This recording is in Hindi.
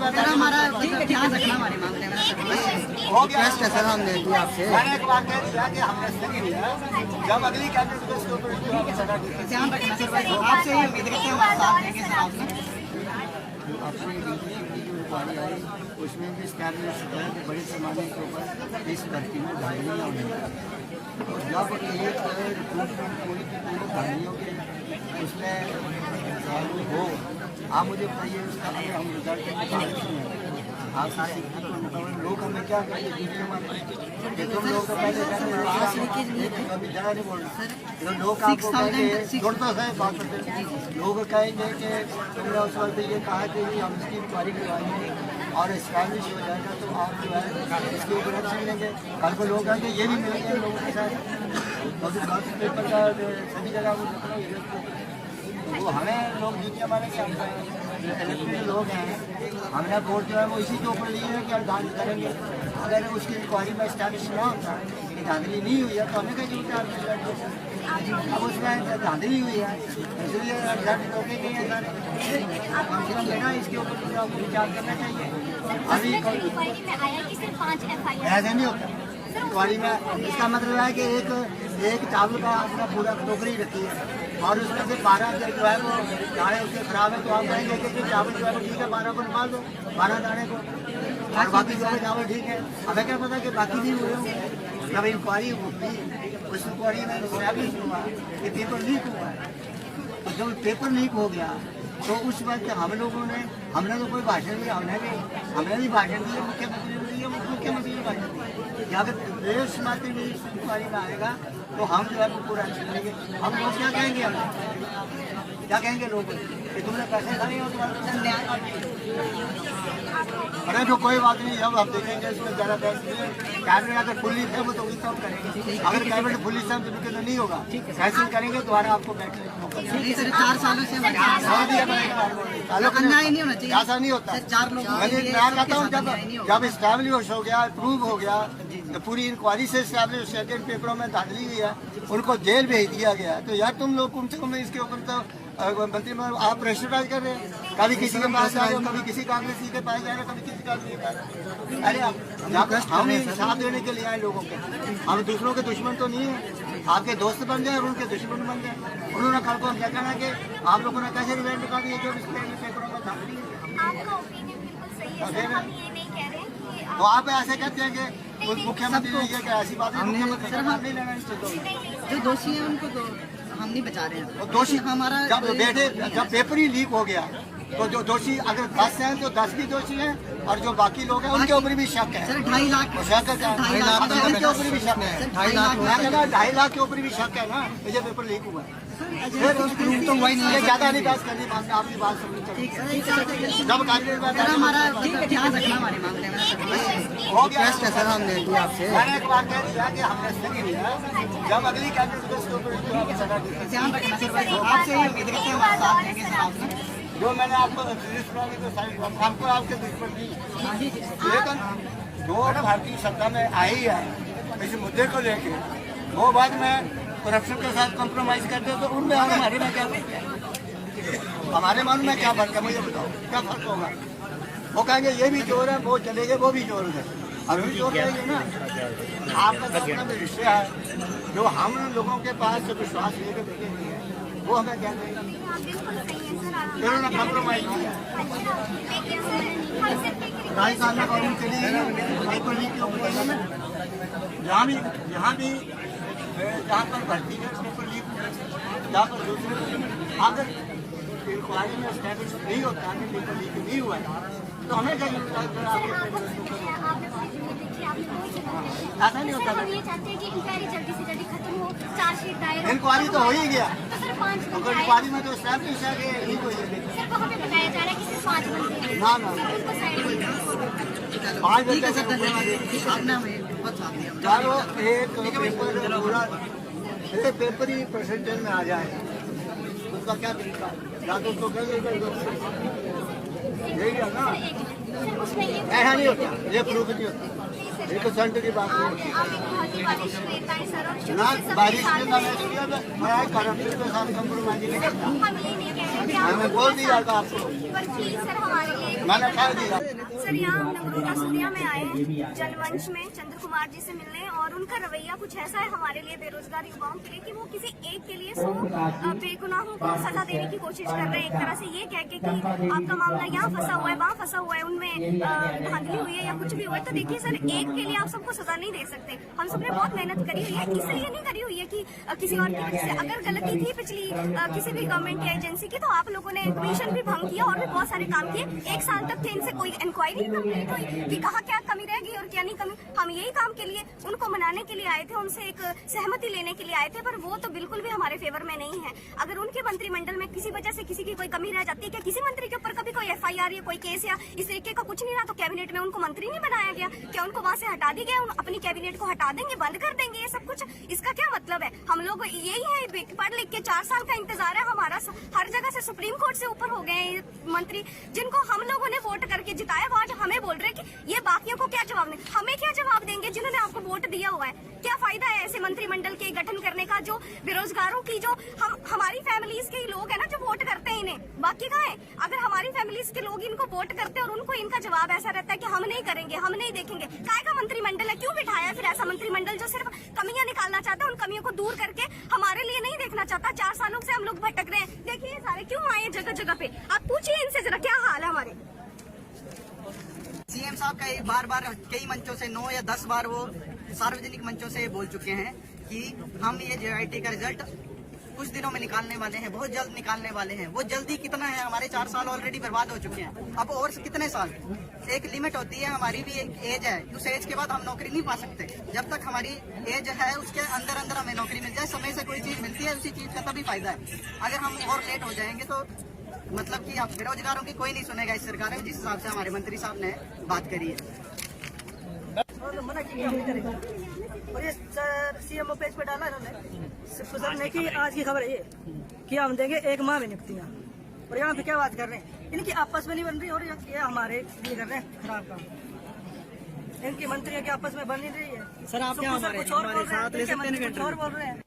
हमारा ध्यान रखना हमारे मामले में हो गया है सर, हम देती है आपसे मैंने एक बात कह दिया कि हमने सही किया जब अगली कैबिनेट को इसके ऊपर ध्यान रखना सर भाई, आपसे ही उम्मीद करते हैं हमारा साथ देंगे सर आपसे। उसमें भी स्टैब्लिश है कि बड़े पैमाने के ऊपर इस धरती में धारणियाँ होंगी और जब एक रिक्रूटमेंट पूरी की पूरी धारणियों के उसमें चालू हो, आप मुझे बताइए उसका अगर हम रिजल्ट आप लोग हमें क्या करेंगे तुम लोग तो पहले जगह नहीं बोलना लोग आपको कहेंगे छोड़ता है बात करते लोग कहेंगे कि तुमने उस वक्त ये कहा कि हम इसकी इंक्वायरी करवाएंगे और इस्टेब्लिश हो जाएगा तो आप जो है इसके ऊपर एक्शन लेंगे। कल को लोग कहेंगे ये भी मिलेंगे लोगों के साथ पेपर का सभी जगह वो हमें लोग जूतियाँ मारेंगे। इलेक्टेड लोग हैं, हमने वोट जो है वो इसी के ऊपर लिए है कि हम करेंगे। अगर उसकी इंक्वायरी में स्टैब्लिश ना होता कि धांधली नहीं हुई है तो हमें कहीं जूते अब उसमें धांधली हुई है इसलिए रिजल्ट रोकेंगे कम से कम लेना इसके ऊपर विचार करना चाहिए। अभी ऐसे नहीं होता इंक्वायरी में, इसका मतलब है कि एक चावल का अपना पूरा टोकरी रखी है और उसमें से 12 जो है वो दाने उसके खराब है तो आप कहेंगे कि चावल जो है वो ठीक है 12 को निकाल दो 12 दाने को और बाकी जो है चावल ठीक है। हमें क्या पता कि बाकी नहीं हुए होंगे। जब इंक्वायरी होगी उस इंक्वायरी में स्टैब्लिश हुआ कि पेपर लीक हुआ है तो जब पेपर लीक हो गया तो उस वक्त हम लोगों ने हमने तो कोई भाषण दिया हमने भी भाषण दिया मुख्यमंत्री ने दिया मुख्यमंत्री ने भाषण दिया कि अगर देश मात्र भी इस इंक्वायरी में आएगा तो हम जो है वो पूरा चलेंगे। हम लोग क्या कहेंगे लोग कि तुमने पैसे खाए हो तुम्हारे अरे तो कोई बात नहीं जब हम देखेंगे इसमें ज़्यादा पैसे कैबिनेट अगर फुल्ली है वो तो उस तब करेंगे। अगर कैबिनेट फुल्ली है तो नहीं होगा फैसला करेंगे दोबारा आपको बैठने 4 सालों से अन्याय नहीं होना चाहिए। ऐसा नहीं होता 4 लोग मैं कहता हूँ जब स्टैब्लिश हो गया प्रूव हो गया तो पूरी इंक्वायरी से स्टैब्लिश सेकंड पेपरों में धांधली हुई है उनको जेल भेज दिया गया तो यार तुम लोग कम से कम इसके ऊपर तो मंत्री में आप प्रेशराइज कर रहे हैं। कभी किसी के पास जा रहे हो कभी किसी कांग्रेसी के पास जा रहे हो कभी किसी का अरे हम साथ देने के लिए आए लोगों के हम दूसरों के दुश्मन तो नहीं है। आपके दोस्त बन जाए और उनके दुश्मन बन जाए। उन्होंने कल को हम क्या कहना कि आप लोगों ने कैसे रिवेंट निकाल दिया जो पेपरों में धांधली तो आप ऐसे कहते हैं कि मुख्यमंत्री ने ये ऐसी बात नहीं लेना जो दोषी है उनको तो हम नहीं बचा रहे हैं। दोषी हमारा जब पेपर ही लीक हो गया तो जो दोषी अगर 10 हैं तो 10 भी दोषी हैं और जो बाकी लोग हैं उनके ऊपर भी शक है। सर 2.5 लाख शक है उनके ऊपर भी शक है 2.5 लाख के ऊपर भी शक है ना ये पेपर लीक हुआ है। तो वही नहीं ज्यादा नहीं बहस करनी आपकी बात सुननी चाहिए। जब कैबिनेट में हमारा ध्यान रखना हमारे मामले में हो गया सर, हम देती है आपसे मैंने एक बात कह दिया कि हमने सही किया जब अगली कैबिनेट को इसके ऊपर ध्यान रखना सर भाई, आपसे ही उम्मीद करते हैं हमारा साथ देंगे सर आपसे। जो मैंने आपको आपको आपके दुश्मन दी लेकिन जो भारतीय सत्ता में आई है इस मुद्दे को लेके वो बाद में करप्शन के साथ कॉम्प्रोमाइज करते तो उनमें हमारे में क्या फर्क है हमारे मन में क्या फर्क है मुझे बताओ क्या फर्क होगा। वो कहेंगे ये भी चोर है वो चलेंगे वो भी चोर है हम भी चोर रहेंगे ना। आपका तो अपना भी रिश्ते है जो हम लोगों के पास जो विश्वास लेकर देखे नहीं है वो हमें क्या करेंगे इन्होंने कॉम्प्रोमाइज किया 2.5 साल में गवर्नमेंट चली गई पेपर लीक के ऊपर यहाँ भी जहाँ पर भर्ती है पेपर लीक जहाँ पर दूसरे अगर इंक्वायरी में स्टैब्लिश नहीं होता है पेपर लीक नहीं हुआ है तो हमें क्या ऐसा नहीं होता। इंक्वायरी तो हो ही गया अगर इंक्वायरी में तो स्टैब्लिश है कि लीक हुई है ना 5 बजे चारों एक पेपर ही परसेंटेज में आ जाए उसका क्या तरीका या तो उसको कैसे कर दो यही है ना। ऐसा नहीं होता ये प्रूफ नहीं होता 1% की बात नहीं ना बारिश के करप्शन के साथ कम्प्रोमाइज नहीं करता। हमें बोल दिया था आपको, पर प्लीज सर हमारे लिए मैंने कह दिया। सर यहाँ हम नगरोटा सूर्या में आए हैं जनमंच में चंद्र कुमार जी से मिलने, और उनका रवैया कुछ ऐसा है हमारे लिए बेरोजगार युवाओं के लिए कि वो किसी एक के लिए 100 बेगुनाहों को सजा देने की कोशिश कर रहे हैं, एक तरह से ये कह के कि आपका मामला यहाँ फंसा हुआ है, वहाँ फंसा हुआ है, उनमें धांधली हुई है या कुछ भी हुआ है। तो देखिए सर, एक के लिए आप सबको सजा नहीं दे सकते। हम सबने बहुत मेहनत करी हुई है, इसलिए नहीं करी हुई है कि किसी और की वजह से। अगर गलती थी पिछली किसी भी गवर्नमेंट या एजेंसी की, तो आप लोगों ने कमीशन भी भंग किया और भी बहुत सारे काम किए। 1 साल तक थे, इनसे कोई इंक्वायरी कंप्लीट हुई कि कहाँ क्या कमी रह गई और क्या नहीं कमी। हम यही काम के लिए उनको मनाने के लिए आए थे, उनसे एक सहमति लेने के लिए आए थे, पर वो तो बिल्कुल भी हमारे फेवर में नहीं है। अगर उनके मंत्रिमंडल में किसी वजह से किसी की कोई कमी रह जाती है, क्या किसी मंत्री के ऊपर कभी कोई FIR या कोई केस या इस तरीके का कुछ नहीं रहा, तो कैबिनेट में उनको मंत्री नहीं बनाया गया? क्या उनको वहाँ से हटा दी गया? अपनी कैबिनेट को हटा देंगे, बंद कर देंगे? ये सब कुछ इसका क्या मतलब है? हम लोग यही है, पढ़ लिख के 4 साल का इंतजार है हमारा। हर जगह से सुप्रीम कोर्ट से ऊपर हो गए हैं मंत्री, जिनको हम लोगों ने वोट करके जिताया। वो आज हमें बोल रहे हैं कि ये बाकियों को क्या जवाब दें? हमें क्या जवाब देंगे जिन्होंने आपको वोट दिया हुआ है? क्या फायदा है ऐसे मंत्रिमंडल के गठन करने का, जो बेरोजगारों की, जो हमारी फैमिलीज के लोग है ना जो वोट करते हैं इन्हें, बाकी कहाँ है? अगर हमारी फैमिलीज के लोग इनको वोट करते हैं और उनको इनका जवाब ऐसा रहता है कि हम नहीं करेंगे, हम नहीं देखेंगे, काय का मंत्रिमंडल है? क्यों बिठाया फिर ऐसा मंत्रिमंडल जो सिर्फ कमियां निकालना चाहता है, उन कमियों को दूर करके हमारे लिए नहीं देखना चाहता? 4 सालों से हम लोग भटक रहे हैं, देखिए सारे क्यों आए जगह जगह पे। आप पूछिए इनसे जरा क्या हाल है हमारे। सीएम साहब का बार बार कई मंचों से 9 या 10 बार वो सार्वजनिक मंचों से बोल चुके हैं कि हम ये JIT का रिजल्ट कुछ दिनों में निकालने वाले हैं, बहुत जल्द निकालने वाले हैं। वो जल्दी कितना है? हमारे 4 साल ऑलरेडी बर्बाद हो चुके हैं, अब और कितने साल? एक लिमिट होती है, हमारी भी एक एज है, उस एज के बाद हम नौकरी नहीं पा सकते। जब तक हमारी एज है उसके अंदर अंदर हमें नौकरी मिल जाए। समय से कोई चीज मिलती है, उसी चीज का तभी फायदा है। अगर हम और लेट हो जाएंगे तो मतलब कि आप बेरोजगारों की कोई नहीं सुनेगा इस सरकार में, जिस हिसाब से हमारे मंत्री साहब ने बात करी है। मना किया और ये CMO पेज पे डाला इन्होंने सर ने कि आज की खबर है ये कि हम देंगे 1 माह में नियुक्तियां। और यहाँ पे क्या बात कर रहे हैं, इनकी आपस में नहीं बन रही और ये हमारे लिए कर रहे हैं खराब काम। इनकी मंत्रियों की आपस में बन नहीं रही है। सर आप क्या हमारे साथ ले सकते हैं? कुछ और बोल रहे हैं।